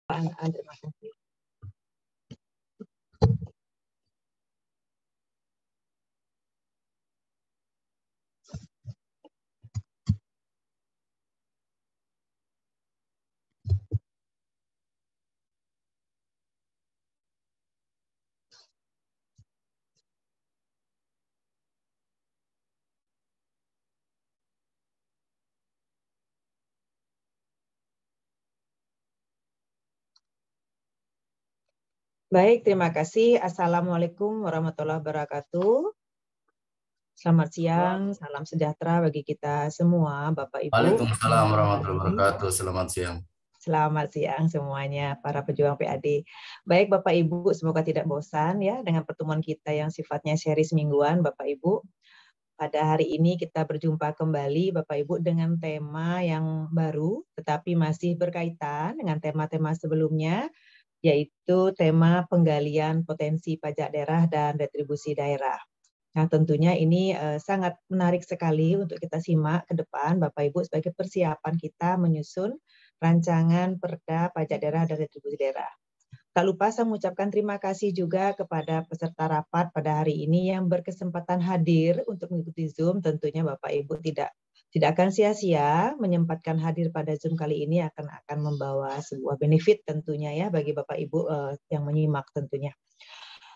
Terima kasih. Baik, terima kasih. Assalamualaikum warahmatullahi wabarakatuh. Selamat siang, salam sejahtera bagi kita semua, Bapak Ibu. Waalaikumsalam warahmatullahi wabarakatuh. Selamat siang. Selamat siang semuanya, para pejuang PAD. Baik, Bapak Ibu, semoga tidak bosan ya dengan pertemuan kita yang sifatnya series mingguan, Bapak Ibu. Pada hari ini kita berjumpa kembali, Bapak Ibu, dengan tema yang baru, tetapi masih berkaitan dengan tema-tema sebelumnya, yaitu tema penggalian potensi pajak daerah dan retribusi daerah. Nah, tentunya ini sangat menarik sekali untuk kita simak ke depan, Bapak Ibu, sebagai persiapan kita menyusun rancangan Perda Pajak Daerah dan Retribusi Daerah. Tak lupa saya mengucapkan terima kasih juga kepada peserta rapat pada hari ini yang berkesempatan hadir untuk mengikuti Zoom. Tentunya Bapak Ibu tidak akan sia-sia menyempatkan hadir pada Zoom kali ini, akan membawa sebuah benefit tentunya ya bagi Bapak Ibu yang menyimak tentunya.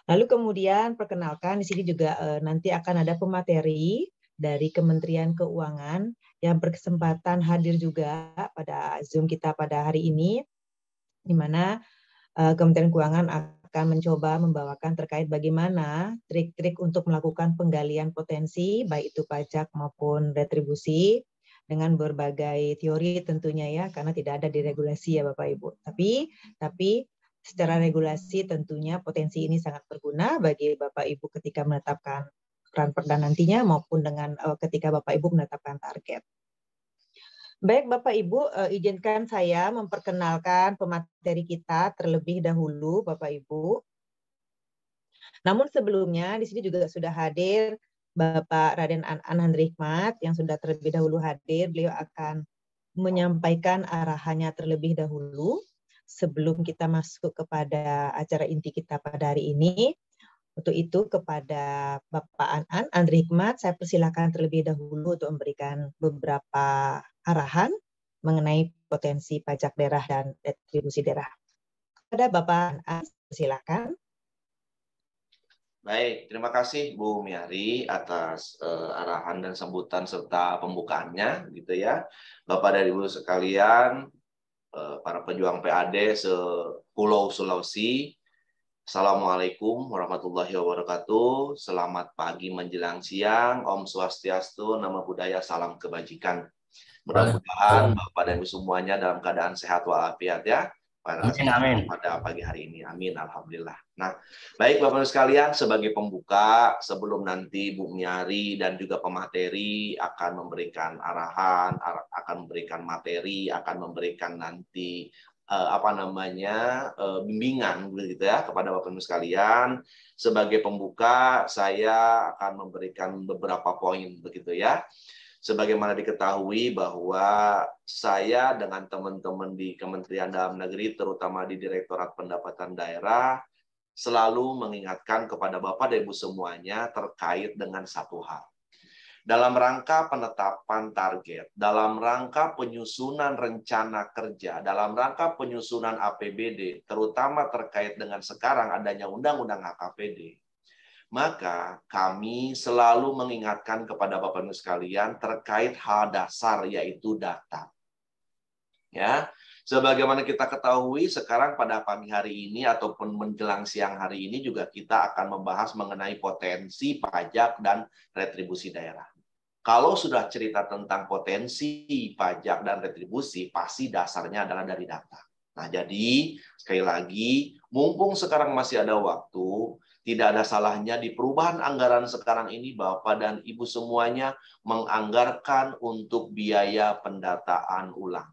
Lalu kemudian perkenalkan di sini juga nanti akan ada pemateri dari Kementerian Keuangan yang berkesempatan hadir juga pada Zoom kita pada hari ini, di mana Kementerian Keuangan akan mencoba membawakan terkait bagaimana trik-trik untuk melakukan penggalian potensi, baik itu pajak maupun retribusi, dengan berbagai teori tentunya ya, karena tidak ada di regulasi ya Bapak Ibu. Tapi secara regulasi tentunya potensi ini sangat berguna bagi Bapak Ibu ketika menetapkan peran perda nantinya maupun dengan ketika Bapak Ibu menetapkan target. Baik Bapak Ibu, izinkan saya memperkenalkan pemateri kita terlebih dahulu Bapak Ibu. Namun sebelumnya di sini juga sudah hadir Bapak Raden Aan Handrikmat yang sudah terlebih dahulu hadir. Beliau akan menyampaikan arahannya terlebih dahulu sebelum kita masuk kepada acara inti kita pada hari ini. Untuk itu kepada Bapak Aan Handrikmat, saya persilakan terlebih dahulu untuk memberikan beberapa arahan mengenai potensi pajak daerah dan retribusi daerah. Kepada Bapak Aan, silakan. Baik, terima kasih Bu Miari atas arahan dan sambutan serta pembukaannya, gitu ya. Bapak dan Ibu sekalian, para pejuang PAD se-Pulau Sulawesi, Assalamualaikum warahmatullahi wabarakatuh. Selamat pagi menjelang siang. Om Swastiastu, Namo Buddhaya, salam kebajikan. Mudah-mudahan Bapak dan Ibu semuanya dalam keadaan sehat walafiat ya. Amin. Pada pagi hari ini. Amin. Alhamdulillah. Nah, baik Bapak Ibu sekalian, sebagai pembuka, sebelum nanti Bu Miari dan juga pemateri akan memberikan arahan, akan memberikan materi, akan memberikan nanti bimbingan begitu ya kepada Bapak Ibu sekalian. Sebagai pembuka, saya akan memberikan beberapa poin begitu ya. Sebagaimana diketahui bahwa saya dengan teman-teman di Kementerian Dalam Negeri, terutama di Direktorat Pendapatan Daerah, selalu mengingatkan kepada Bapak dan Ibu semuanya terkait dengan satu hal. Dalam rangka penetapan target, dalam rangka penyusunan rencana kerja, dalam rangka penyusunan APBD, terutama terkait dengan sekarang adanya Undang-Undang HKPD, maka kami selalu mengingatkan kepada Bapak Ibu sekalian terkait hal dasar yaitu data. Ya, sebagaimana kita ketahui sekarang pada pagi hari ini ataupun menjelang siang hari ini juga kita akan membahas mengenai potensi pajak dan retribusi daerah. Kalau sudah cerita tentang potensi pajak dan retribusi, pasti dasarnya adalah dari data. Nah, jadi sekali lagi, mumpung sekarang masih ada waktu, tidak ada salahnya di perubahan anggaran sekarang ini Bapak dan Ibu semuanya menganggarkan untuk biaya pendataan ulang.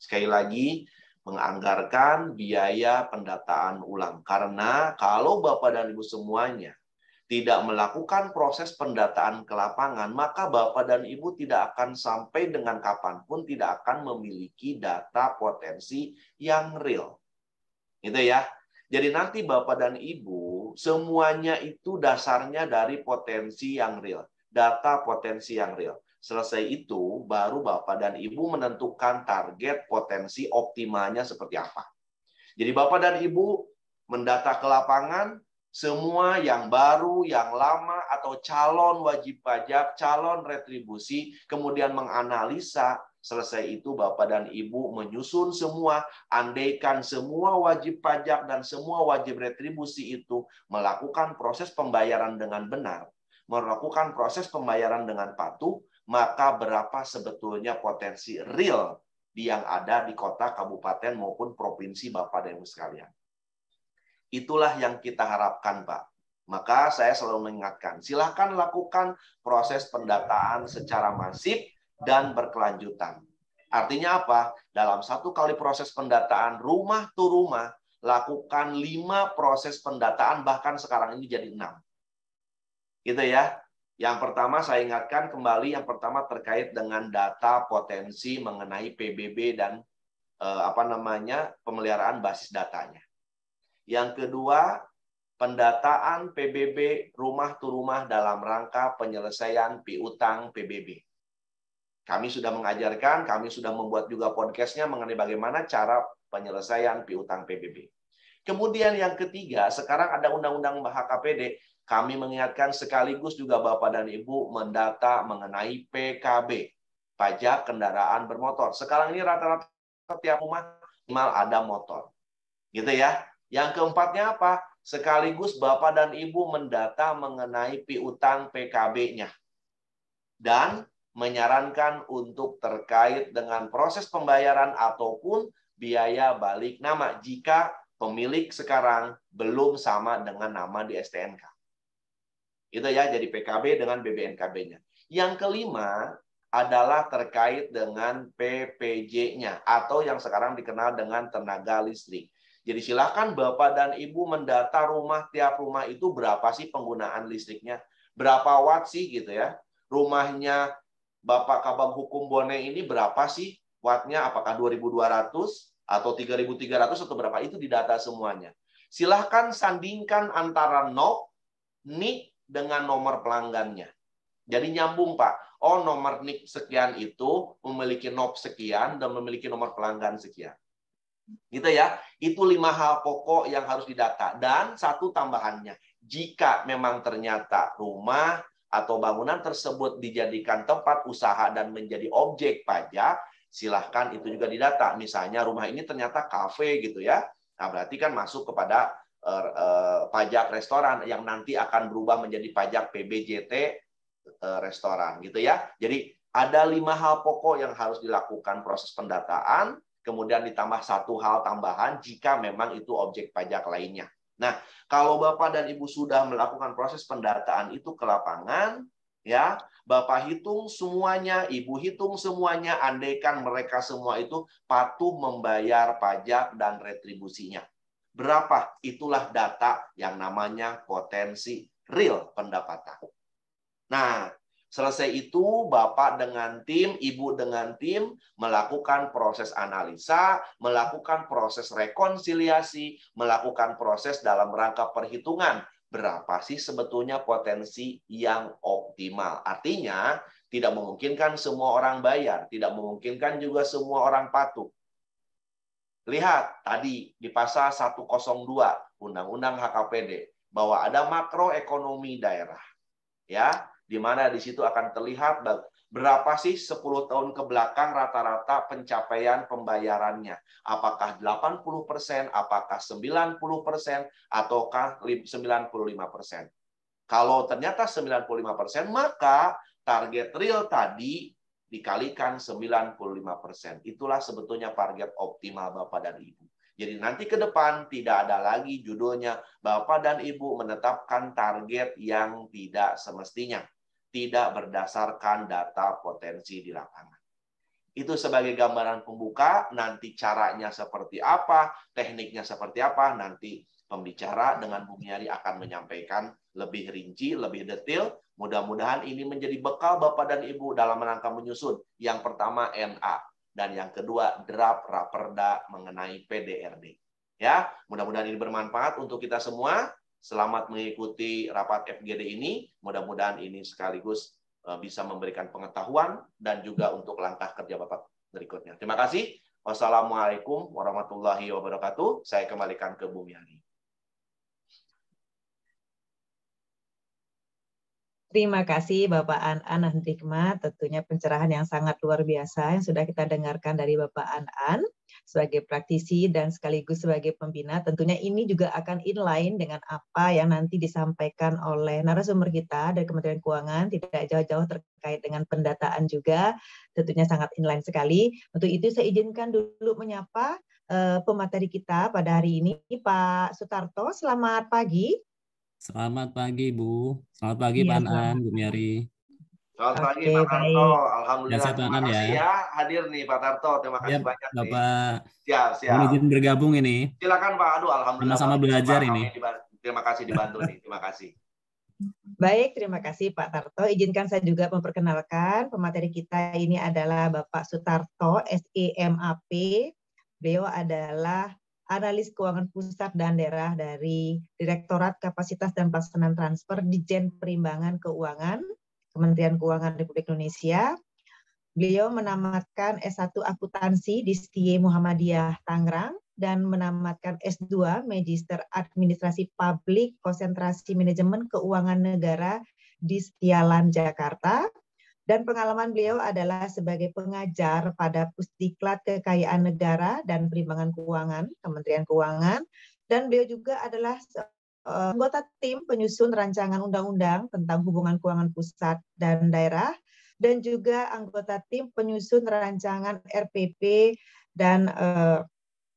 Sekali lagi, menganggarkan biaya pendataan ulang. Karena kalau Bapak dan Ibu semuanya tidak melakukan proses pendataan ke lapangan, maka Bapak dan Ibu tidak akan sampai dengan kapanpun tidak akan memiliki data potensi yang real. Gitu ya. Jadi nanti Bapak dan Ibu, semuanya itu dasarnya dari potensi yang real. Data potensi yang real. Selesai itu, baru Bapak dan Ibu menentukan target potensi optimalnya seperti apa. Jadi Bapak dan Ibu mendata ke lapangan, semua yang baru, yang lama, atau calon wajib pajak, calon retribusi, kemudian menganalisa. Selesai itu Bapak dan Ibu menyusun semua, andaikan semua wajib pajak dan semua wajib retribusi itu melakukan proses pembayaran dengan benar, melakukan proses pembayaran dengan patuh, maka berapa sebetulnya potensi real yang ada di kota, kabupaten, maupun provinsi Bapak dan Ibu sekalian. Itulah yang kita harapkan, Pak. Maka saya selalu mengingatkan, silakan lakukan proses pendataan secara masif dan berkelanjutan. Artinya apa? Dalam satu kali proses pendataan rumah to rumah, lakukan 5 proses pendataan, bahkan sekarang ini jadi 6. Gitu ya. Yang pertama saya ingatkan kembali, yang pertama terkait dengan data potensi mengenai PBB dan pemeliharaan basis datanya. Yang kedua, pendataan PBB rumah to rumah dalam rangka penyelesaian piutang PBB. Kami sudah mengajarkan, kami sudah membuat juga podcastnya mengenai bagaimana cara penyelesaian piutang PBB. Kemudian yang ketiga, sekarang ada undang-undang HKPD, kami mengingatkan sekaligus juga Bapak dan Ibu mendata mengenai PKB, pajak kendaraan bermotor. Sekarang ini rata-rata setiap rumah minimal ada motor. Gitu ya. Yang keempatnya apa? Sekaligus Bapak dan Ibu mendata mengenai piutang PKB-nya. Dan menyarankan untuk terkait dengan proses pembayaran ataupun biaya balik nama jika pemilik sekarang belum sama dengan nama di STNK. Itu ya, jadi PKB dengan BBNKB-nya. Yang kelima adalah terkait dengan PPJ-nya atau yang sekarang dikenal dengan tenaga listrik. Jadi silakan Bapak dan Ibu mendata rumah, tiap rumah itu berapa sih penggunaan listriknya, berapa watt sih gitu ya. Rumahnya Bapak Kabag Hukum Bone ini berapa sih wattnya, apakah 2.200 atau 3.300 atau berapa, itu didata semuanya. Silahkan sandingkan antara NOK, NIK dengan nomor pelanggannya. Jadi nyambung Pak, oh nomor NIK sekian itu memiliki NOP sekian dan memiliki nomor pelanggan sekian. Gitu ya, itu 5 hal pokok yang harus didata. Dan satu tambahannya, jika memang ternyata rumah atau bangunan tersebut dijadikan tempat usaha dan menjadi objek pajak, silahkan itu juga didata. Misalnya rumah ini ternyata kafe gitu ya. Nah, berarti kan masuk kepada pajak restoran yang nanti akan berubah menjadi pajak PBJT restoran gitu ya. Jadi ada 5 hal pokok yang harus dilakukan proses pendataan, kemudian ditambah 1 hal tambahan jika memang itu objek pajak lainnya. Nah, kalau Bapak dan Ibu sudah melakukan proses pendataan itu ke lapangan, ya, Bapak hitung semuanya, Ibu hitung semuanya, andaikan mereka semua itu patuh membayar pajak dan retribusinya. Berapa? Itulah data yang namanya potensi real pendapatan. Nah, selesai itu Bapak dengan tim, Ibu dengan tim melakukan proses analisa, melakukan proses rekonsiliasi, melakukan proses dalam rangka perhitungan. Berapa sih sebetulnya potensi yang optimal? Artinya, tidak memungkinkan semua orang bayar, tidak memungkinkan juga semua orang patuh. Lihat tadi di pasal 102 Undang-Undang HKPD bahwa ada makroekonomi daerah. Ya, di mana di situ akan terlihat berapa sih 10 tahun ke belakang rata-rata pencapaian pembayarannya. Apakah 80%, apakah 90%, ataukah 95%. Kalau ternyata 95%, maka target real tadi dikalikan 95%. Itulah sebetulnya target optimal Bapak dan Ibu. Jadi nanti ke depan tidak ada lagi judulnya Bapak dan Ibu menetapkan target yang tidak semestinya. Tidak berdasarkan data potensi di lapangan. Itu sebagai gambaran pembuka, nanti caranya seperti apa, tekniknya seperti apa, nanti pembicara dengan Bu Miari akan menyampaikan lebih rinci, lebih detail. Mudah-mudahan ini menjadi bekal Bapak dan Ibu dalam rangka menyusun. Yang pertama NA, dan yang kedua draft raperda mengenai PDRD. Ya, mudah-mudahan ini bermanfaat untuk kita semua. Selamat mengikuti rapat FGD ini. Mudah-mudahan ini sekaligus bisa memberikan pengetahuan dan juga untuk langkah kerja Bapak berikutnya. Terima kasih. Wassalamualaikum warahmatullahi wabarakatuh. Saya kembalikan ke Bu Miari. Terima kasih Bapak An Hikmat, tentunya pencerahan yang sangat luar biasa yang sudah kita dengarkan dari Bapak An sebagai praktisi dan sekaligus sebagai pembina. Tentunya ini juga akan inline dengan apa yang nanti disampaikan oleh narasumber kita dari Kementerian Keuangan, tidak jauh-jauh terkait dengan pendataan juga, tentunya sangat inline sekali. Untuk itu saya izinkan dulu menyapa pemateri kita pada hari ini, Pak Sutarto. Selamat pagi. Selamat pagi, Bu. Selamat pagi, Pak An, Bu Miari. Selamat pagi, Pak Tarto. Alhamdulillah, terima kasih ya hadir nih, Pak Tarto. Terima kasih banyak Bapak. Siap. Mohon izin bergabung ini. Silakan, Pak. Aduh, alhamdulillah. Sama-sama belajar ini. Terima kasih dibantu nih. Terima kasih. Baik, terima kasih Pak Tarto. Izinkan saya juga memperkenalkan pemateri kita ini adalah Bapak Sutarto, SEMAP. Beliau adalah Analis Keuangan Pusat dan Daerah dari Direktorat Kapasitas dan Pelaksanaan Transfer Ditjen Perimbangan Keuangan, Kementerian Keuangan Republik Indonesia. Beliau menamatkan S1 Akuntansi di STIE Muhammadiyah Tangerang dan menamatkan S2 Magister Administrasi Publik Konsentrasi Manajemen Keuangan Negara di Setialan, Jakarta. Dan pengalaman beliau adalah sebagai pengajar pada Pusdiklat Kekayaan Negara dan Perimbangan Keuangan, Kementerian Keuangan. Dan beliau juga adalah anggota tim penyusun rancangan undang-undang tentang hubungan keuangan pusat dan daerah, dan juga anggota tim penyusun rancangan RPP dan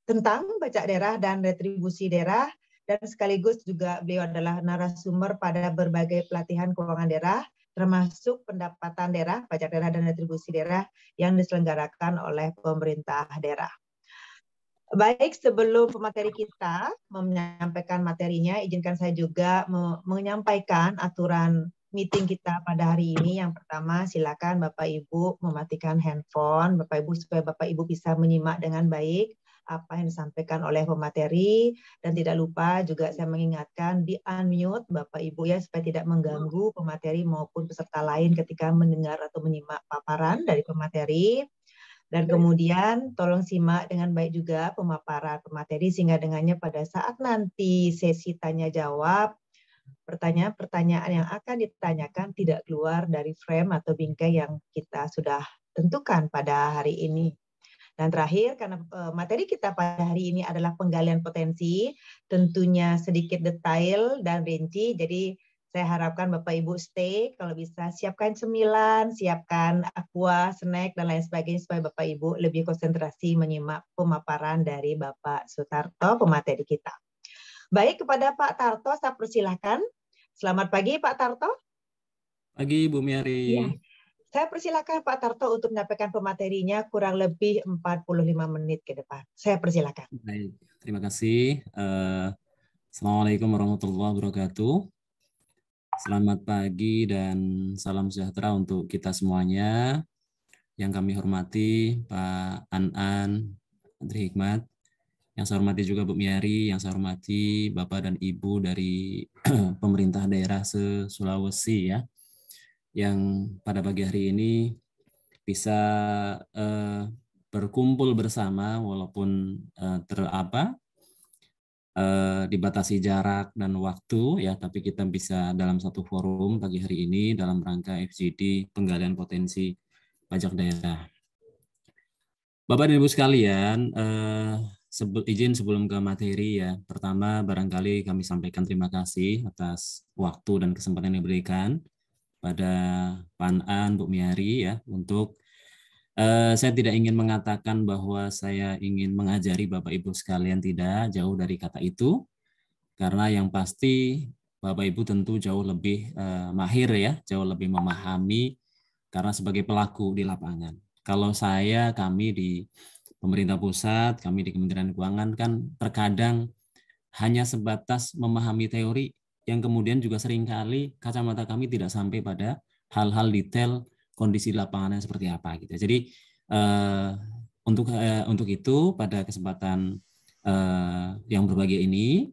tentang pajak daerah dan retribusi daerah, dan sekaligus juga beliau adalah narasumber pada berbagai pelatihan keuangan daerah, termasuk pendapatan daerah, pajak daerah, dan retribusi daerah yang diselenggarakan oleh pemerintah daerah. Baik, sebelum pemateri kita menyampaikan materinya, izinkan saya juga menyampaikan aturan meeting kita pada hari ini. Yang pertama, silakan Bapak Ibu mematikan handphone, Bapak Ibu, supaya Bapak Ibu bisa menyimak dengan baik apa yang disampaikan oleh pemateri, dan tidak lupa juga saya mengingatkan di unmute Bapak Ibu ya, supaya tidak mengganggu pemateri maupun peserta lain ketika mendengar atau menyimak paparan dari pemateri. Dan kemudian tolong simak dengan baik juga pemaparan pemateri, sehingga dengannya pada saat nanti sesi tanya jawab, pertanyaan-pertanyaan yang akan ditanyakan tidak keluar dari frame atau bingkai yang kita sudah tentukan pada hari ini. Dan terakhir, karena materi kita pada hari ini adalah penggalian potensi, tentunya sedikit detail dan rinci, jadi saya harapkan Bapak Ibu stay, kalau bisa siapkan cemilan, siapkan aqua, snack, dan lain sebagainya, supaya Bapak Ibu lebih konsentrasi menyimak pemaparan dari Bapak Sutarto, pemateri kita. Baik, kepada Pak Tarto, saya persilahkan. Selamat pagi Pak Tarto. Pagi Bu Miari. Ya. Saya persilakan Pak Tarto untuk menyampaikan pematerinya kurang lebih 45 menit ke depan. Saya persilakan. Baik, terima kasih. Assalamualaikum warahmatullahi wabarakatuh. Selamat pagi dan salam sejahtera untuk kita semuanya. Yang kami hormati Pak An Hikmat, yang saya hormati juga Bu Miari, yang saya hormati Bapak dan Ibu dari pemerintah daerah se-Sulawesi ya, yang pada pagi hari ini bisa berkumpul bersama walaupun dibatasi jarak dan waktu ya, tapi kita bisa dalam satu forum pagi hari ini dalam rangka FGD penggalian potensi pajak daerah. Bapak dan Ibu sekalian, izin sebelum ke materi ya, pertama barangkali kami sampaikan terima kasih atas waktu dan kesempatan yang diberikan pada Pak An, Bu Miari ya, untuk saya tidak ingin mengatakan bahwa saya ingin mengajari Bapak Ibu sekalian, tidak, jauh dari kata itu, karena yang pasti Bapak Ibu tentu jauh lebih mahir ya, jauh lebih memahami karena sebagai pelaku di lapangan. Kalau kami di pemerintah pusat, kami di Kementerian Keuangan kan terkadang hanya sebatas memahami teori, yang kemudian juga seringkali kacamata kami tidak sampai pada hal-hal detail kondisi lapangannya seperti apa gitu. Jadi untuk itu pada kesempatan yang berbahagia ini.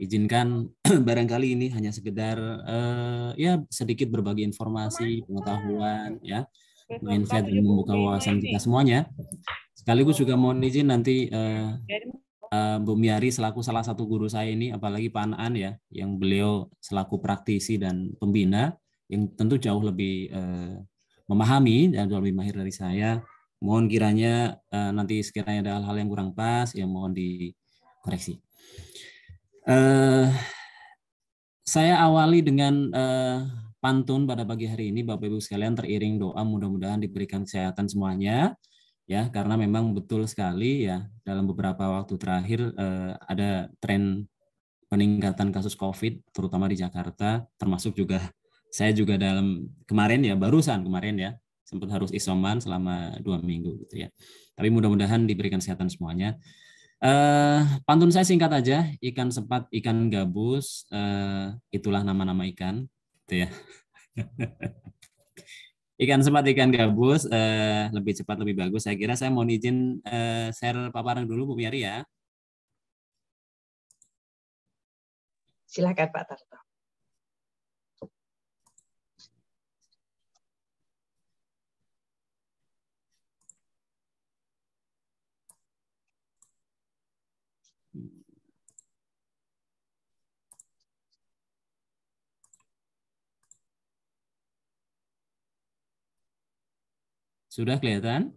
Izinkan barangkali ini hanya sekedar ya sedikit berbagi informasi, pengetahuan, ya, mindset dan membuka wawasan kita semuanya. Sekaligus juga mohon izin nanti Bu Miari selaku salah satu guru saya ini, apalagi Pak Anaan ya, yang beliau selaku praktisi dan pembina yang tentu jauh lebih memahami dan jauh lebih mahir dari saya. Mohon kiranya nanti sekiranya ada hal-hal yang kurang pas, ya mohon dikoreksi. Saya awali dengan pantun pada pagi hari ini, Bapak Ibu sekalian, teriring doa mudah-mudahan diberikan kesehatan semuanya, ya, karena memang betul sekali ya dalam beberapa waktu terakhir ada tren peningkatan kasus COVID, terutama di Jakarta, termasuk juga saya juga dalam kemarin ya, barusan kemarin ya, sempat harus isoman selama 2 minggu gitu ya. Tapi mudah-mudahan diberikan kesehatan semuanya. Pantun saya singkat aja, ikan sepat, ikan gabus, itulah nama-nama ikan, gitu ya. Ikan sepat, ikan gabus, lebih cepat lebih bagus. Saya kira saya mohon izin share paparan dulu Bu Miari ya. Silakan Pak Tarto. Sudah kelihatan?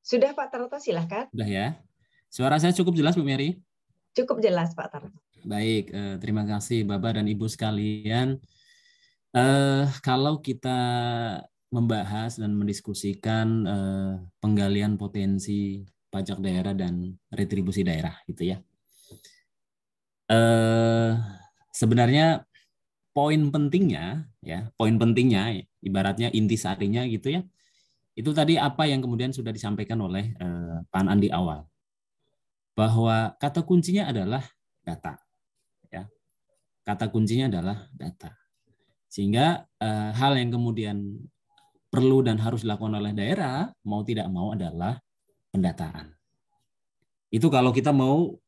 Sudah Pak Tarto, silakan. Sudah ya. Suara saya cukup jelas Bu Miari? Cukup jelas Pak Tarto. Baik, terima kasih Bapak dan Ibu sekalian. Kalau kita membahas dan mendiskusikan penggalian potensi pajak daerah dan retribusi daerah, gitu ya. Sebenarnya poin pentingnya, ibaratnya intisarinya gitu ya, itu tadi apa yang kemudian sudah disampaikan oleh Pak Anaan di awal, bahwa kata kuncinya adalah data, ya. Kata kuncinya adalah data. Sehingga hal yang kemudian perlu dan harus dilakukan oleh daerah mau tidak mau adalah pendataan. Itu kalau kita mau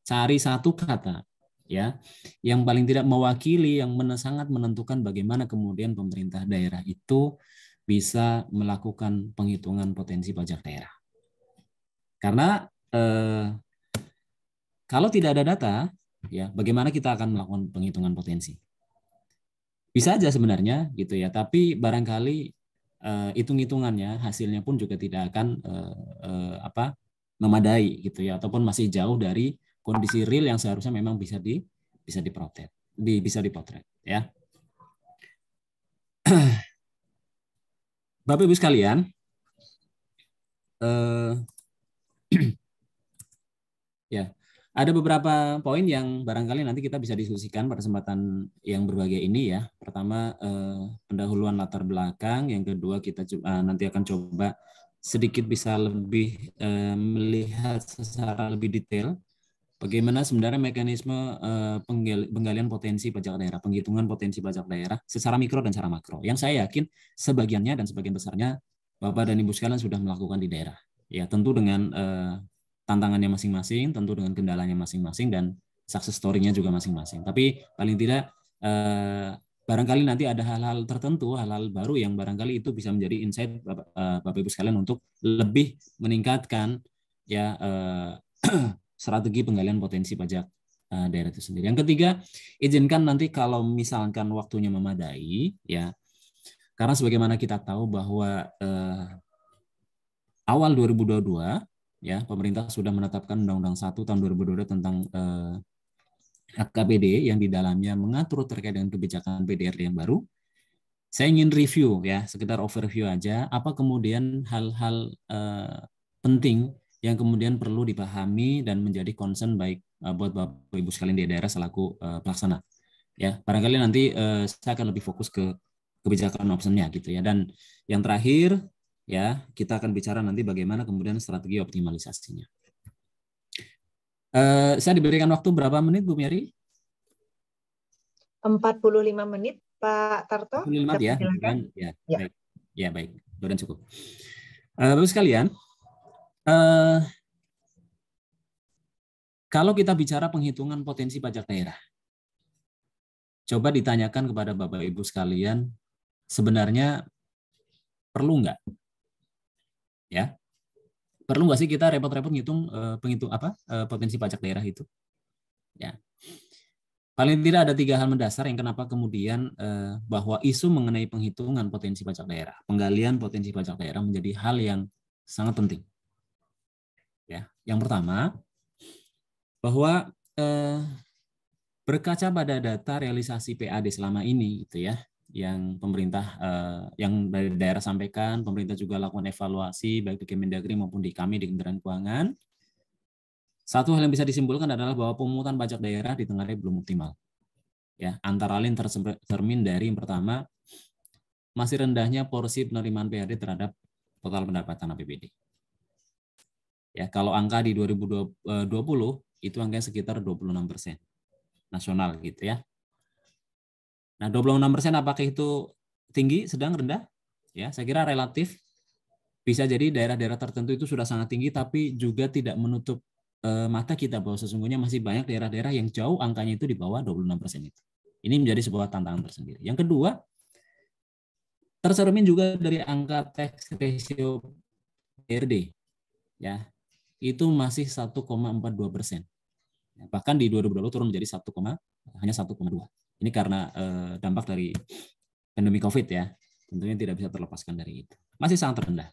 cari satu kata ya yang paling tidak mewakili, yang sangat menentukan bagaimana kemudian pemerintah daerah itu bisa melakukan penghitungan potensi pajak daerah. Karena kalau tidak ada data, ya bagaimana kita akan melakukan penghitungan potensi? Bisa aja sebenarnya gitu ya, tapi barangkali hitung-hitungannya hasilnya pun juga tidak akan memadai gitu ya, ataupun masih jauh dari kondisi real yang seharusnya memang bisa dipotret ya. Bapak Ibu sekalian, ya ada beberapa poin yang barangkali nanti kita bisa diskusikan pada kesempatan yang berbahagia ini ya. Pertama pendahuluan latar belakang, yang kedua kita nanti akan coba sedikit bisa lebih melihat secara lebih detail bagaimana sebenarnya mekanisme penggalian potensi pajak daerah, penghitungan potensi pajak daerah secara mikro dan secara makro. Yang saya yakin sebagiannya dan sebagian besarnya Bapak dan Ibu sekalian sudah melakukan di daerah. Ya tentu dengan tantangannya masing-masing, tentu dengan kendalanya masing-masing, dan success story-nya juga masing-masing. Tapi paling tidak barangkali nanti ada hal-hal tertentu, hal-hal baru yang barangkali itu bisa menjadi insight Bapak Ibu sekalian untuk lebih meningkatkan ya strategi penggalian potensi pajak daerah itu sendiri. Yang ketiga, izinkan nanti kalau misalkan waktunya memadai, ya, karena sebagaimana kita tahu bahwa awal 2022, ya, pemerintah sudah menetapkan Undang-Undang 1 tahun 2022 tentang HKPD yang di dalamnya mengatur terkait dengan kebijakan PDRT yang baru. Saya ingin review ya, sekedar overview aja, apa kemudian hal-hal penting yang kemudian perlu dipahami dan menjadi concern baik buat Bapak Ibu sekalian di daerah selaku pelaksana. Ya, barangkali nanti saya akan lebih fokus ke kebijakan optionnya gitu ya. Dan yang terakhir ya, kita akan bicara nanti bagaimana kemudian strategi optimalisasinya. Saya diberikan waktu berapa menit Bu Miari? 45 menit Pak Tarto. 45 ya. Silakan. Ya, baik. Ya, baik. Dan cukup. Bapak sekalian, kalau kita bicara penghitungan potensi pajak daerah, coba ditanyakan kepada Bapak Ibu sekalian, sebenarnya perlu nggak? Ya, perlu nggak sih kita repot-repot ngitung potensi pajak daerah itu? Ya, paling tidak ada 3 hal mendasar yang kenapa kemudian bahwa isu mengenai penghitungan potensi pajak daerah, penggalian potensi pajak daerah menjadi hal yang sangat penting. Ya, yang pertama bahwa berkaca pada data realisasi PAD selama ini, gitu ya, yang pemerintah, yang dari daerah sampaikan, pemerintah juga lakukan evaluasi baik di Kemendagri maupun di kami di Kementerian Keuangan. Satu hal yang bisa disimpulkan adalah bahwa pemungutan pajak daerah di Tenggarai belum optimal. Ya, antara lain tercermin dari yang pertama, masih rendahnya porsi penerimaan PAD terhadap total pendapatan APBD. Ya, kalau angka di 2020 itu angkanya sekitar 26% nasional gitu ya. Nah, 26% apakah itu tinggi, sedang, rendah? Ya, saya kira relatif. Bisa jadi daerah-daerah tertentu itu sudah sangat tinggi, tapi juga tidak menutup mata kita bahwa sesungguhnya masih banyak daerah-daerah yang jauh angkanya itu di bawah 26% itu. Ini menjadi sebuah tantangan tersendiri. Yang kedua, tercermin juga dari angka tax ratio PRD, ya, itu masih 1,42%. Bahkan di 2020 turun menjadi hanya 1,2. Ini karena dampak dari pandemi COVID ya, tentunya tidak bisa terlepaskan dari itu. Masih sangat rendah.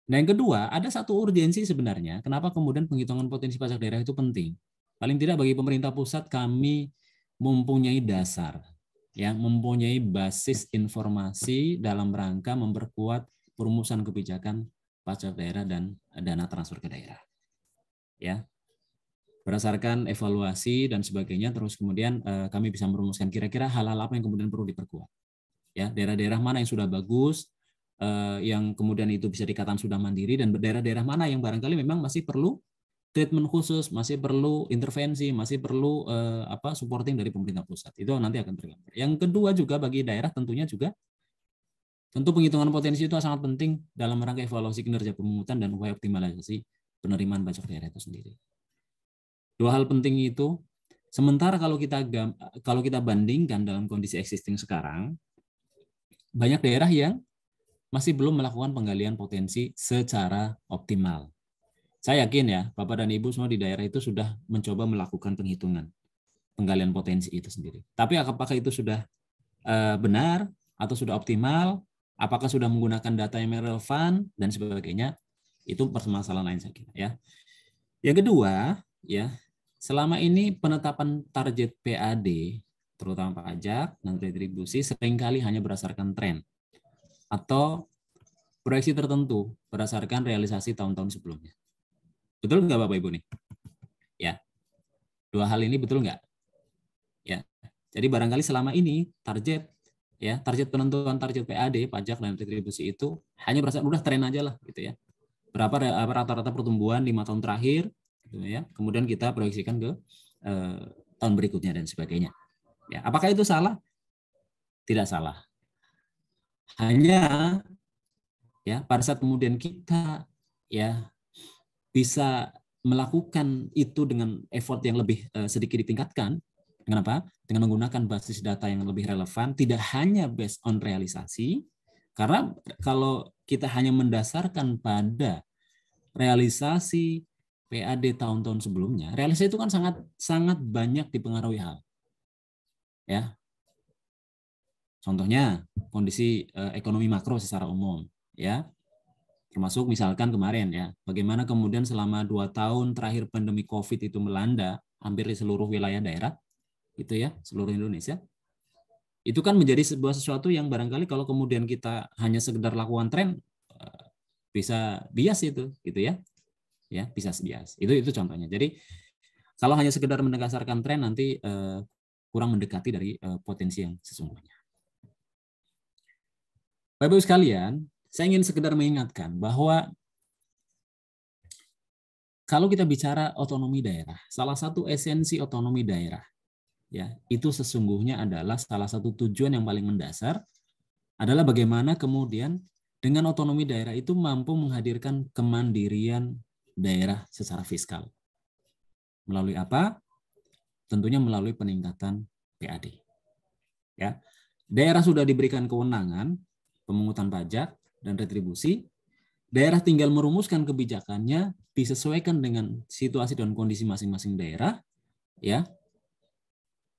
Nah, yang kedua, ada satu urgensi sebenarnya, kenapa kemudian penghitungan potensi pajak daerah itu penting. Paling tidak bagi pemerintah pusat, kami mempunyai dasar, ya, mempunyai basis informasi dalam rangka memperkuat perumusan kebijakan pajak daerah dan dana transfer ke daerah. Ya, berdasarkan evaluasi dan sebagainya, terus kemudian kami bisa merumuskan kira-kira hal-hal apa yang kemudian perlu diperkuat. Ya, daerah-daerah mana yang sudah bagus, yang kemudian itu bisa dikatakan sudah mandiri, dan daerah-daerah mana yang barangkali memang masih perlu treatment khusus, masih perlu intervensi, masih perlu supporting dari pemerintah pusat. Itu nanti akan tergambar. Yang kedua juga bagi daerah tentunya juga, tentu penghitungan potensi itu sangat penting dalam rangka evaluasi kinerja pemungutan dan upaya optimalisasi penerimaan pajak daerah itu sendiri. Dua hal penting itu, sementara kalau kita bandingkan dalam kondisi existing sekarang, banyak daerah yang masih belum melakukan penggalian potensi secara optimal. Saya yakin ya, Bapak dan Ibu semua di daerah itu sudah mencoba melakukan penghitungan penggalian potensi itu sendiri. Tapi apakah itu sudah benar atau sudah optimal? Apakah sudah menggunakan data yang relevan dan sebagainya? Itu permasalahan lain saya kira ya. Yang kedua, ya, selama ini penetapan target PAD, terutama pajak dan retribusi, seringkali hanya berdasarkan tren atau proyeksi tertentu berdasarkan realisasi tahun-tahun sebelumnya. Betul nggak Bapak Ibu nih? Ya, dua hal ini betul nggak? Ya, jadi barangkali selama ini target penentuan target PAD, pajak dan retribusi itu hanya berdasarkan udah tren aja lah gitu ya. Berapa rata-rata pertumbuhan 5 tahun terakhir, gitu ya. Kemudian kita proyeksikan ke tahun berikutnya dan sebagainya. Ya, apakah itu salah? Tidak salah. Hanya ya pada saat kemudian kita ya bisa melakukan itu dengan effort yang lebih sedikit ditingkatkan, dengan apa? Dengan menggunakan basis data yang lebih relevan, tidak hanya based on realisasi, karena kalau kita hanya mendasarkan pada realisasi PAD tahun-tahun sebelumnya, realisasi itu kan sangat banyak dipengaruhi hal. Ya. Contohnya kondisi ekonomi makro secara umum, ya. Termasuk misalkan kemarin ya, bagaimana kemudian selama 2 tahun terakhir pandemi COVID itu melanda hampir di seluruh wilayah daerah, gitu ya, seluruh Indonesia. Itu kan menjadi sebuah sesuatu yang barangkali kalau kemudian kita hanya sekedar lakukan tren, bisa bias itu, gitu ya. Ya, bisa bias. Itu contohnya. Jadi kalau hanya sekedar mendasarkan tren nanti kurang mendekati dari potensi yang sesungguhnya. Bapak-Ibu sekalian, saya ingin sekedar mengingatkan bahwa kalau kita bicara otonomi daerah, salah satu esensi otonomi daerah ya, itu sesungguhnya adalah salah satu tujuan yang paling mendasar adalah bagaimana kemudian dengan otonomi daerah itu mampu menghadirkan kemandirian daerah secara fiskal. Melalui apa? Tentunya melalui peningkatan PAD. Ya. Daerah sudah diberikan kewenangan pemungutan pajak dan retribusi. Daerah tinggal merumuskan kebijakannya disesuaikan dengan situasi dan kondisi masing-masing daerah, ya.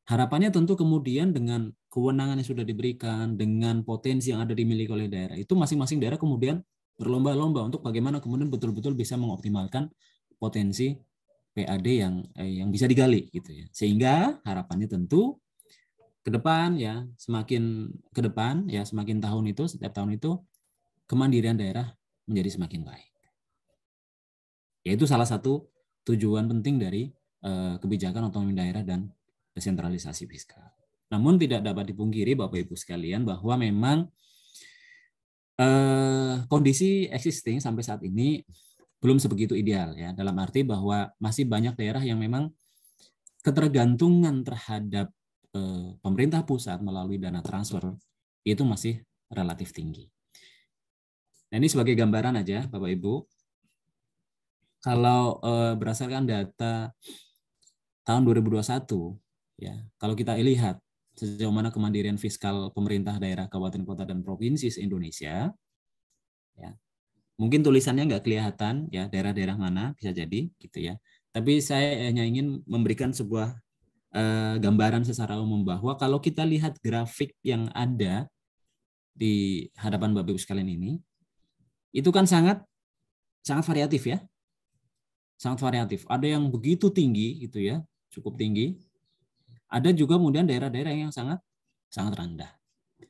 Harapannya tentu kemudian dengan kewenangan yang sudah diberikan, dengan potensi yang ada dimiliki oleh daerah, itu masing-masing daerah kemudian berlomba-lomba untuk bagaimana kemudian betul-betul bisa mengoptimalkan potensi PAD yang bisa digali gitu ya. Sehingga harapannya tentu ke depan ya, semakin ke depan ya, semakin tahun itu, setiap tahun itu kemandirian daerah menjadi semakin baik. Yaitu salah satu tujuan penting dari kebijakan otonomi daerah dan desentralisasi fiskal. Namun tidak dapat dipungkiri Bapak Ibu sekalian bahwa memang kondisi existing sampai saat ini belum sebegitu ideal ya, dalam arti bahwa masih banyak daerah yang memang ketergantungan terhadap pemerintah pusat melalui dana transfer itu masih relatif tinggi. Nah, ini sebagai gambaran aja Bapak Ibu. Kalau berdasarkan data tahun 2021 ya, kalau kita lihat sejauh mana kemandirian fiskal pemerintah daerah, kabupaten, kota, dan provinsi se-Indonesia, ya, mungkin tulisannya nggak kelihatan ya daerah-daerah mana bisa jadi gitu ya. Tapi saya hanya ingin memberikan sebuah gambaran secara umum bahwa kalau kita lihat grafik yang ada di hadapan Bapak Ibu sekalian ini, itu kan sangat variatif ya, sangat variatif. Ada yang begitu tinggi gitu ya, cukup tinggi. Ada juga kemudian daerah-daerah yang sangat rendah.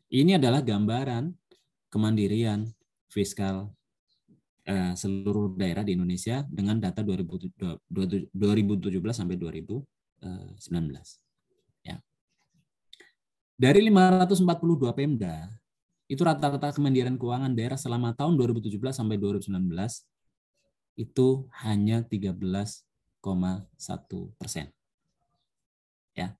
Ini adalah gambaran kemandirian fiskal seluruh daerah di Indonesia dengan data 2017 sampai 2019. Ya. Dari 542 Pemda, itu rata-rata kemandirian keuangan daerah selama tahun 2017 sampai 2019 itu hanya 13,1%. Ya.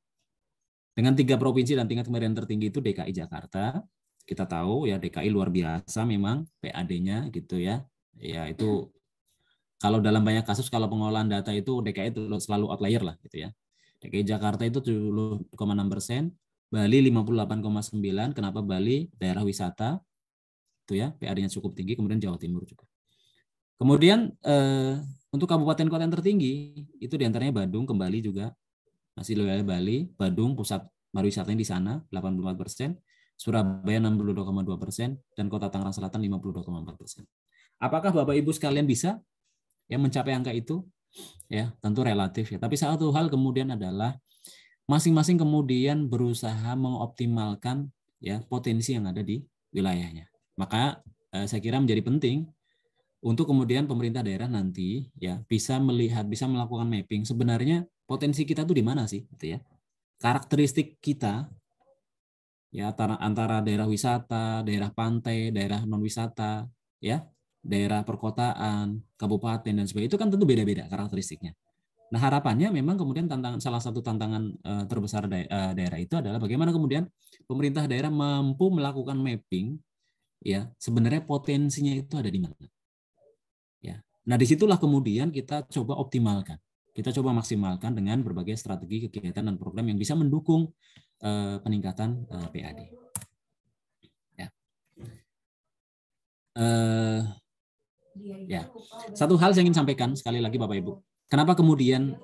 Dengan 3 provinsi dan tingkat kemandirian tertinggi itu DKI Jakarta. Kita tahu ya DKI luar biasa memang PAD-nya gitu ya. Ya itu kalau dalam banyak kasus kalau pengolahan data itu DKI itu selalu outlier lah gitu ya. DKI Jakarta itu 70,6%, Bali 58,9%. Kenapa Bali? Daerah wisata itu ya, PAD-nya cukup tinggi, kemudian Jawa Timur juga. Kemudian untuk kabupaten kota yang tertinggi itu diantaranya Badung, kembali juga masih wilayah Bali, Badung pusat pariwisatanya di sana 84%, Surabaya 62,2%, dan Kota Tangerang Selatan 52,4%. Apakah Bapak Ibu sekalian bisa ya mencapai angka itu? Ya, tentu relatif ya. Tapi satu hal kemudian adalah masing-masing kemudian berusaha mengoptimalkan ya potensi yang ada di wilayahnya. Maka saya kira menjadi penting untuk kemudian pemerintah daerah nanti ya bisa melihat, bisa melakukan mapping sebenarnya potensi kita tuh di mana sih gitu ya. Karakteristik kita ya antara daerah wisata, daerah pantai, daerah non wisata ya, daerah perkotaan, kabupaten dan sebagainya itu kan tentu beda-beda karakteristiknya. Nah, harapannya memang kemudian salah satu tantangan terbesar daerah itu adalah bagaimana kemudian pemerintah daerah mampu melakukan mapping ya, sebenarnya potensinya itu ada di mana. Ya. Nah, disitulah kemudian kita coba optimalkan. Kita coba maksimalkan dengan berbagai strategi, kegiatan, dan program yang bisa mendukung peningkatan PAD. Ya. Ya. Satu hal saya ingin sampaikan sekali lagi Bapak Ibu. Kenapa kemudian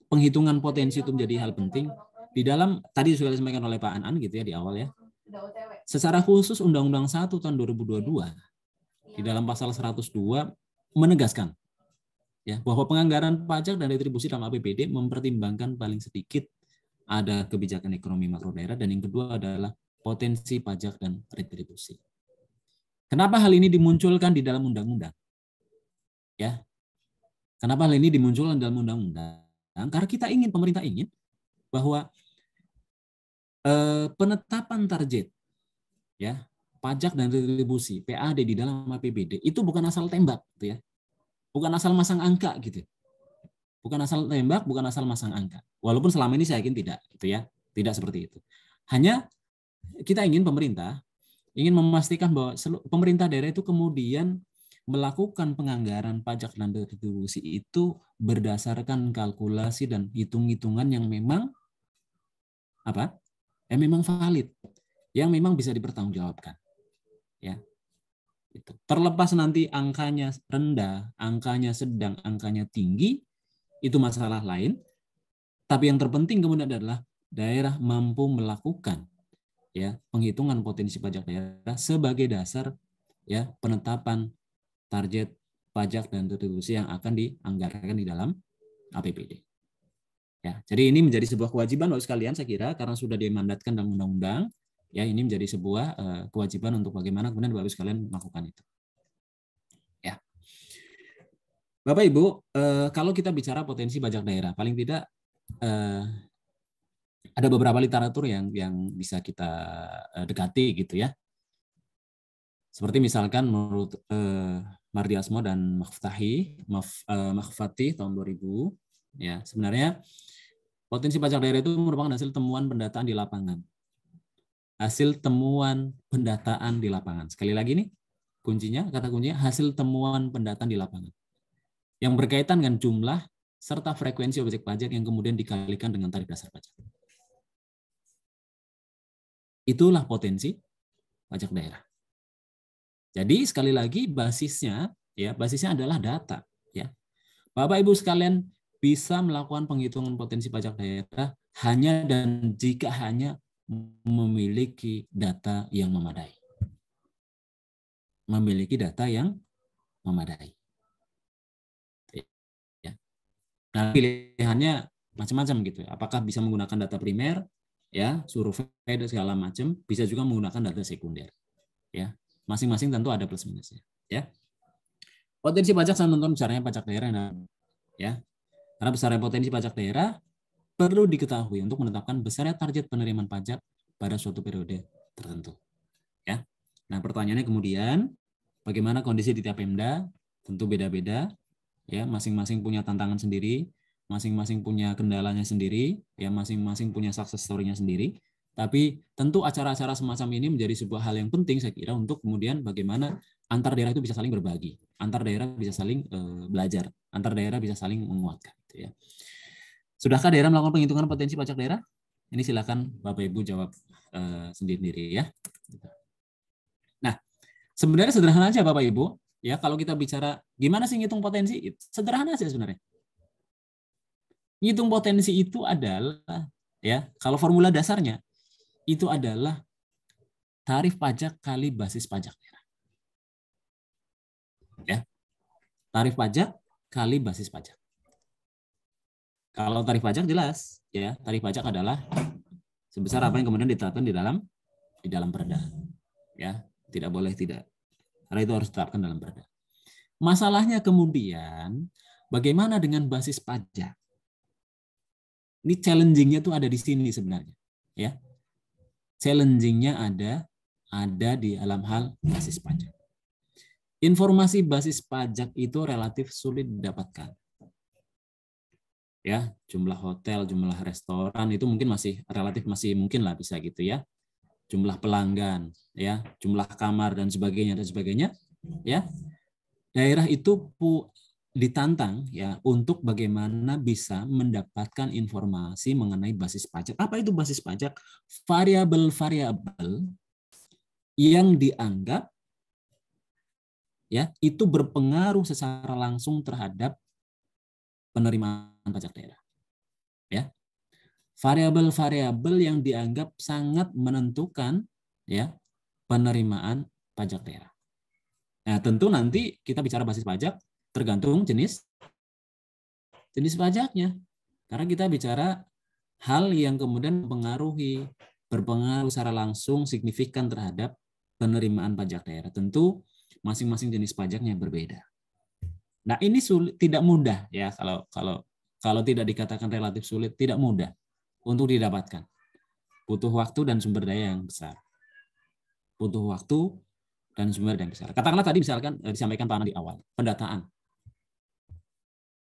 penghitungan potensi itu menjadi hal penting? Di dalam, tadi sudah disampaikan oleh Pak Anan gitu ya di awal ya. Secara khusus Undang-Undang 1 tahun 2022 di dalam pasal 102 menegaskan ya bahwa penganggaran pajak dan retribusi dalam APBD mempertimbangkan paling sedikit ada kebijakan ekonomi makro daerah, dan yang kedua adalah potensi pajak dan retribusi. Kenapa hal ini dimunculkan di dalam undang-undang? Ya. Kenapa hal ini dimunculkan dalam undang-undang? Karena kita ingin, pemerintah ingin bahwa penetapan target ya pajak dan retribusi PAD di dalam APBD itu bukan asal tembak gitu ya. Bukan asal masang angka gitu. Bukan asal tembak, bukan asal masang angka. Walaupun selama ini saya yakin tidak gitu ya. Tidak seperti itu. Hanya kita ingin pemerintah ingin memastikan bahwa pemerintah daerah itu kemudian melakukan penganggaran pajak dan retribusi itu berdasarkan kalkulasi dan hitung-hitungan yang memang apa? Yang memang valid, yang memang bisa dipertanggungjawabkan. Ya. Itu. Terlepas nanti angkanya rendah, angkanya sedang, angkanya tinggi, itu masalah lain. Tapi yang terpenting kemudian adalah daerah mampu melakukan ya penghitungan potensi pajak daerah sebagai dasar ya penetapan target pajak dan retribusi yang akan dianggarkan di dalam APBD. Ya, jadi ini menjadi sebuah kewajiban Bapak sekalian saya kira karena sudah dimandatkan dalam undang-undang. Ya, ini menjadi sebuah kewajiban untuk bagaimana kemudian Bapak sekalian melakukan itu. Ya. Bapak Ibu, kalau kita bicara potensi pajak daerah, paling tidak ada beberapa literatur yang bisa kita dekati gitu ya. Seperti misalkan menurut Mardiasmo dan Makhfati tahun 2000, ya sebenarnya potensi pajak daerah itu merupakan hasil temuan pendataan di lapangan. Hasil temuan pendataan di lapangan. Sekali lagi nih, kata kuncinya hasil temuan pendataan di lapangan. Yang berkaitan dengan jumlah serta frekuensi objek pajak yang kemudian dikalikan dengan tarif dasar pajak. Itulah potensi pajak daerah. Jadi sekali lagi basisnya adalah data. Ya, Bapak Ibu sekalian bisa melakukan penghitungan potensi pajak daerah hanya dan jika hanya memiliki data yang memadai. Memiliki data yang memadai. Ya. Nah, pilihannya macam-macam gitu. Apakah bisa menggunakan data primer, ya, survei dan segala macam, bisa juga menggunakan data sekunder. Ya. Masing-masing tentu ada plus minusnya, ya. Potensi pajak sama tentu besarnya pajak daerah, ya. Karena besarnya potensi pajak daerah perlu diketahui untuk menetapkan besarnya target penerimaan pajak pada suatu periode tertentu. Ya. Nah, pertanyaannya kemudian, bagaimana kondisi di tiap Pemda? Tentu beda-beda. Ya, masing-masing punya tantangan sendiri, masing-masing punya kendalanya sendiri, ya masing-masing punya success story-nya sendiri. Tapi tentu acara-acara semacam ini menjadi sebuah hal yang penting saya kira untuk kemudian bagaimana antar daerah itu bisa saling berbagi, antar daerah bisa saling belajar, antar daerah bisa saling menguatkan. Gitu ya. Sudahkah daerah melakukan penghitungan potensi pajak daerah? Ini silakan Bapak Ibu jawab sendiri-sendiri ya. Nah, sebenarnya sederhana aja Bapak Ibu. Ya, kalau kita bicara gimana sih ngitung potensi, sederhana aja sebenarnya. Ngitung potensi itu adalah ya, kalau formula dasarnya itu adalah tarif pajak kali basis pajak daerah. Ya. Tarif pajak kali basis pajak. Kalau tarif pajak jelas, ya, tarif pajak adalah sebesar apa yang kemudian ditetapkan di dalam perda. Ya, tidak boleh tidak. Karena itu harus ditetapkan dalam perda. Masalahnya kemudian bagaimana dengan basis pajak? Ini challenging-nya tuh ada di sini sebenarnya, ya. Challenging-nya ada di dalam hal basis pajak. Informasi basis pajak itu relatif sulit didapatkan. Ya, jumlah hotel, jumlah restoran itu mungkin masih mungkin lah bisa gitu ya. Jumlah pelanggan, ya, jumlah kamar dan sebagainya, ya. Daerah itu ditantang ya untuk bagaimana bisa mendapatkan informasi mengenai basis pajak. Apa itu basis pajak? Variabel-variabel yang dianggap ya itu berpengaruh secara langsung terhadap penerimaan pajak daerah. Ya. Variabel-variabel yang dianggap sangat menentukan ya penerimaan pajak daerah. Nah, tentu nanti kita bicara basis pajak tergantung jenis pajaknya. Karena kita bicara hal yang kemudian berpengaruh secara langsung signifikan terhadap penerimaan pajak daerah. Tentu masing-masing jenis pajaknya berbeda. Nah, ini tidak mudah ya kalau tidak dikatakan relatif sulit, tidak mudah untuk didapatkan. Butuh waktu dan sumber daya yang besar. Butuh waktu dan sumber daya yang besar. Katakanlah tadi misalkan disampaikan Pak Ana di awal, pendataan.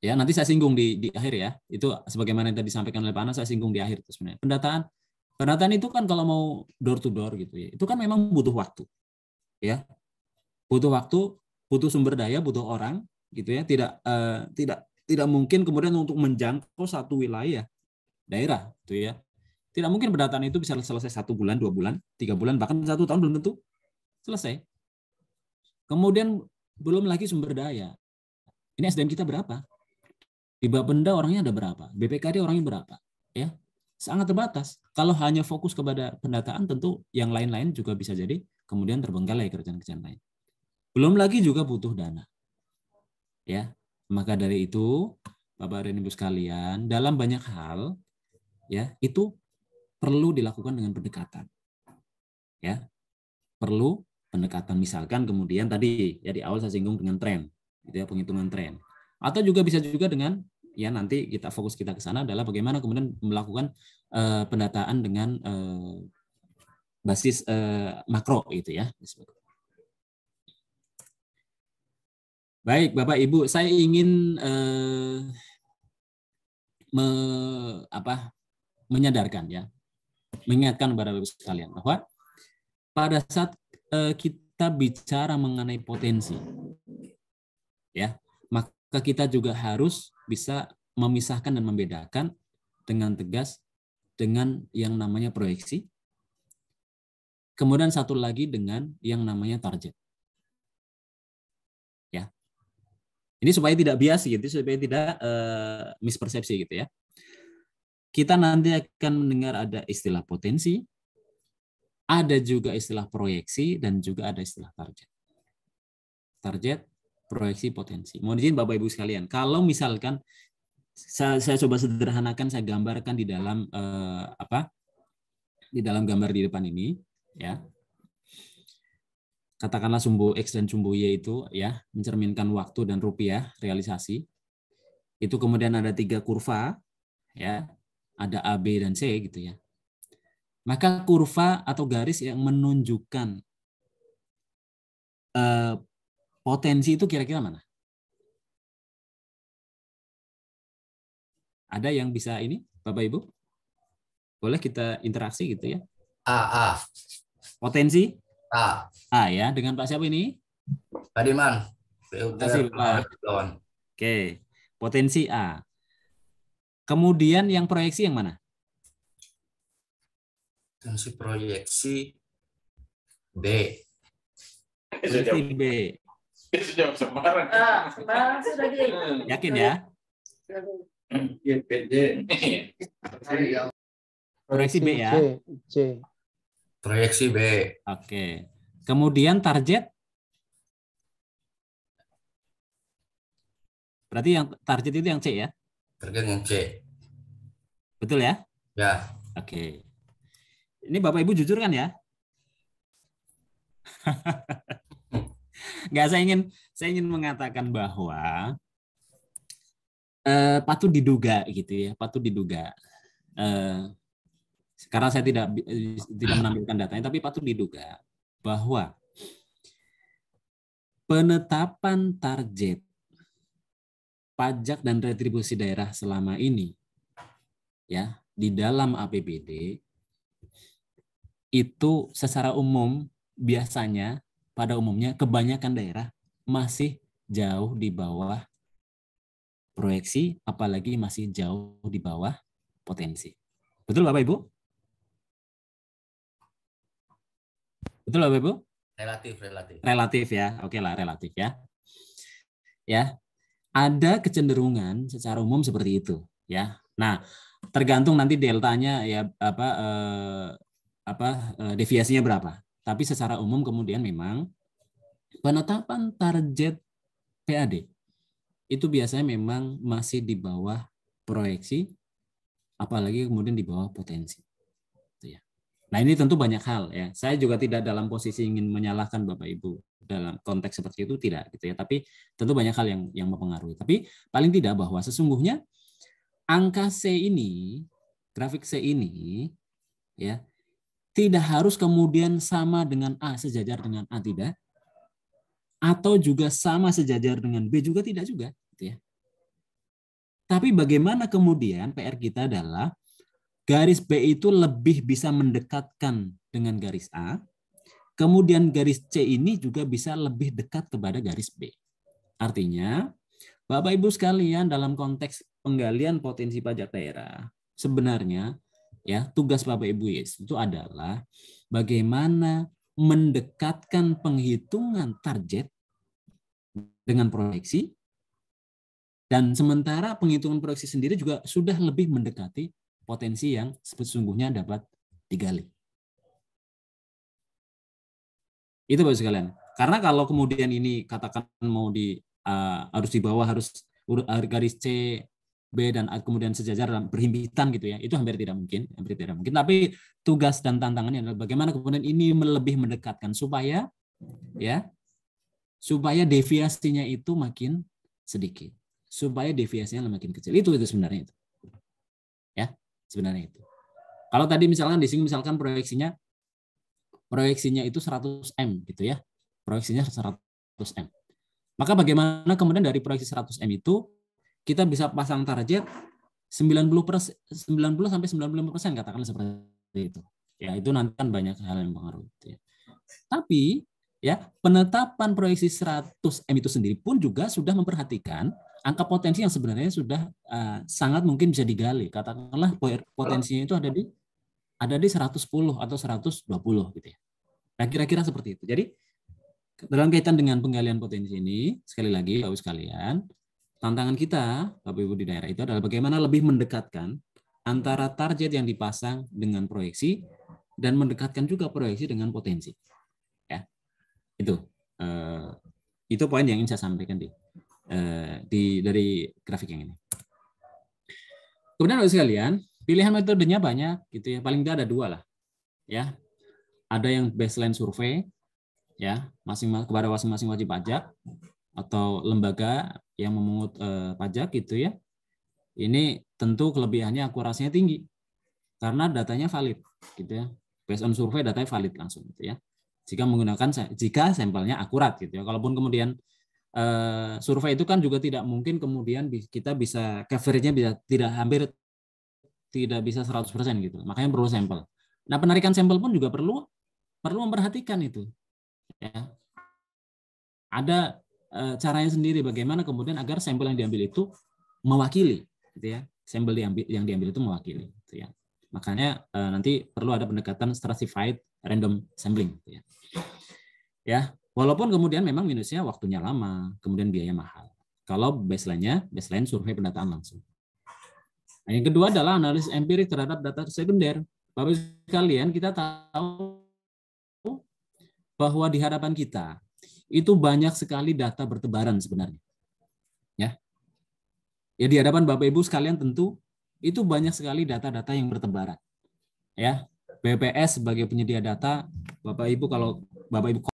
Ya, nanti saya singgung di akhir ya. Itu sebagaimana yang tadi disampaikan oleh Pak Ana, saya singgung di akhir itu sebenarnya. Pendataan Penataan itu kan kalau mau door to door gitu ya, itu kan memang butuh waktu, ya, butuh waktu, butuh sumber daya, butuh orang, gitu ya. Tidak mungkin kemudian untuk menjangkau satu wilayah daerah, gitu ya. Tidak mungkin pendataan itu bisa selesai 1 bulan, 2 bulan, 3 bulan, bahkan 1 tahun belum tentu selesai. Kemudian belum lagi sumber daya. Ini SDM kita berapa? Di Bapenda orangnya ada berapa? BPKD orangnya berapa? Ya, sangat terbatas. Kalau hanya fokus kepada pendataan, tentu yang lain-lain juga bisa jadi kemudian terbengkalai kerjaan-kerjaan lain. Belum lagi juga butuh dana. Ya, maka dari itu, Bapak dan Ibu sekalian, dalam banyak hal, ya, itu perlu dilakukan dengan pendekatan. Ya, perlu pendekatan. Misalkan kemudian tadi ya di awal saya singgung dengan tren, gitu ya, penghitungan tren. Atau juga bisa juga dengan ya nanti kita fokus kita ke sana adalah bagaimana kemudian melakukan pendataan dengan basis makro gitu ya. Baik, Bapak Ibu, saya ingin menyadarkan ya, mengingatkan kepada Bapak Ibu sekalian bahwa pada saat kita bicara mengenai potensi, ya, maka kita juga harus bisa memisahkan dan membedakan dengan tegas dengan yang namanya proyeksi. Kemudian satu lagi dengan yang namanya target. Ya, ini supaya tidak bias gitu, supaya tidak mispersepsi gitu ya. Kita nanti akan mendengar ada istilah potensi, ada juga istilah proyeksi, dan juga ada istilah target. Target, proyeksi, potensi. Mohon izin Bapak Ibu sekalian, kalau misalkan saya coba sederhanakan, saya gambarkan di dalam di dalam gambar di depan ini, ya. Katakanlah sumbu X dan sumbu Y itu ya mencerminkan waktu dan rupiah realisasi. Itu kemudian ada 3 kurva, ya, ada A, B, dan C gitu ya. Maka kurva atau garis yang menunjukkan potensi itu kira-kira mana? Ada yang bisa ini, Bapak Ibu? Boleh kita interaksi gitu ya? A. Potensi? A. A ya, dengan Pak siapa ini? Pak Diman. Terima kasih, Pak. Oke, potensi A. Kemudian yang proyeksi yang mana? Potensi proyeksi B. Proyeksi B. Yakin ya? Proyeksi B ya? C. Proyeksi B. Oke. Kemudian target? Berarti yang target itu yang C ya? Target yang C. Betul ya? Ya. Oke. Ini Bapak Ibu jujur kan ya? Nggak, saya ingin mengatakan bahwa patut diduga gitu ya, patut diduga. Sekarang saya tidak menampilkan datanya, tapi patut diduga bahwa penetapan target pajak dan retribusi daerah selama ini ya di dalam APBD itu secara umum biasanya pada umumnya kebanyakan daerah masih jauh di bawah proyeksi, apalagi masih jauh di bawah potensi. Betul Bapak Ibu? Betul Bapak Ibu? Relatif. Relatif ya, oke lah relatif ya. Ya, ada kecenderungan secara umum seperti itu ya. Nah, tergantung nanti deltanya ya deviasinya berapa. Tapi secara umum kemudian memang penetapan target PAD itu biasanya memang masih di bawah proyeksi, apalagi kemudian di bawah potensi. Nah ini tentu banyak hal ya. Saya juga tidak dalam posisi ingin menyalahkan Bapak Ibu dalam konteks seperti itu, tidak gitu ya. Tapi tentu banyak hal yang mempengaruhi. Tapi paling tidak bahwa sesungguhnya angka C ini, grafik C ini ya tidak harus kemudian sama dengan A, sejajar dengan A, tidak. Atau juga sama sejajar dengan B juga tidak juga gitu ya. Tapi bagaimana kemudian PR kita adalah garis B itu lebih bisa mendekatkan dengan garis A, kemudian garis C ini juga bisa lebih dekat kepada garis B. Artinya, Bapak Ibu sekalian, dalam konteks penggalian potensi pajak daerah, sebenarnya ya tugas Bapak Ibu itu adalah bagaimana mendekatkan penghitungan target dengan proyeksi, dan sementara penghitungan proyeksi sendiri juga sudah lebih mendekati potensi yang sesungguhnya dapat digali. Itu Bapak sekalian. Karena kalau kemudian ini katakan mau harus di bawah, harus garis C, B dan A kemudian sejajar dalam berhimpitan gitu ya, itu hampir tidak mungkin, Tapi tugas dan tantangannya adalah bagaimana kemudian ini lebih mendekatkan supaya deviasinya itu makin sedikit, supaya deviasinya makin kecil. Itu sebenarnya itu. Ya, sebenarnya itu. Kalau tadi misalkan di sini misalkan proyeksinya itu 100M gitu ya. Proyeksinya 100M. Maka bagaimana kemudian dari proyeksi 100M itu kita bisa pasang target 90 sampai 95% katakanlah seperti itu. Ya, itu nanti kan banyak hal yang mempengaruhi gitu ya. Tapi ya, penetapan proyeksi 100M itu sendiri pun juga sudah memperhatikan angka potensi yang sebenarnya sudah sangat mungkin bisa digali. Katakanlah potensinya itu ada di 110 atau 120 gitu ya. Nah, kira-kira seperti itu. Jadi dalam kaitan dengan penggalian potensi ini, sekali lagi Bapak Ibu sekalian, tantangan kita Bapak Ibu di daerah itu adalah bagaimana lebih mendekatkan antara target yang dipasang dengan proyeksi dan mendekatkan juga proyeksi dengan potensi. Ya. Itu poin yang ingin saya sampaikan dari grafik yang ini. Kemudian Bapak sekalian, pilihan metodenya banyak gitu ya, paling tidak ada 2 lah. Ya. Ada yang baseline survei ya, kepada masing-masing wajib pajak atau lembaga yang memungut pajak gitu ya. Ini tentu kelebihannya akurasinya tinggi karena datanya valid gitu ya. Based on survei datanya valid langsung gitu ya. Jika sampelnya akurat gitu ya. Kalaupun kemudian survei itu kan juga tidak mungkin kemudian kita bisa coveragenya tidak bisa 100% gitu. Makanya perlu sampel. Nah, penarikan sampel pun juga perlu memperhatikan itu. Ya. Ada caranya sendiri bagaimana kemudian agar sampel yang diambil itu mewakili, gitu ya. Sampel yang diambil itu mewakili, gitu ya. Makanya nanti perlu ada pendekatan stratified random sampling, gitu ya. Ya, walaupun kemudian memang minusnya waktunya lama, kemudian biaya mahal. Kalau baseline survei pendataan langsung. Nah, yang kedua adalah analisis empirik terhadap data sekunder. Bapak sekalian, kita tahu bahwa di hadapan kita itu banyak sekali data bertebaran sebenarnya. Ya, di hadapan Bapak Ibu sekalian tentu itu banyak sekali data-data yang bertebaran. Ya, BPS sebagai penyedia data, Bapak Ibu kalau Bapak Ibu